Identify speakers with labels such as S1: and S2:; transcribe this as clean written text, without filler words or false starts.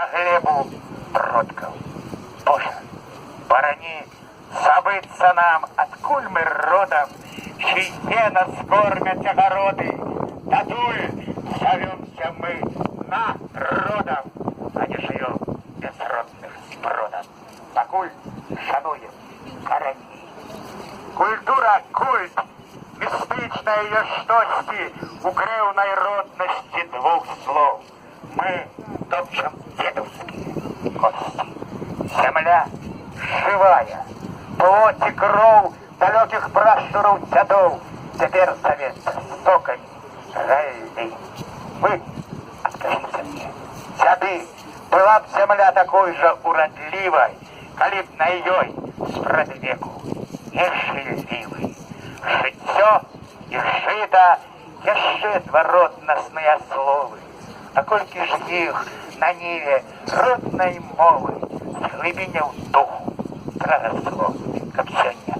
S1: на глебу продков. Боже, борони, забыться нам, откуль мы родом, чей сено скормят огороды. Татуль зовемся мы народом, а не живем безродных сбродом. Покуль шануем корені. Культура — культ, містична її штості, укрив найродності двох слов. Ми топчем дедовські кості. Земля живая, плоть и кров далеких пращуров дядов теперь зовется стоками ралли. Вы, откажите мне, дяды, была б земля такой же уродливой, коли б на ее спрадвеку не шевеливый. Життё и жито еще два родностные словы, а кольки ж их на ниве родной мовы в глибине в духу проросло, как сегодня.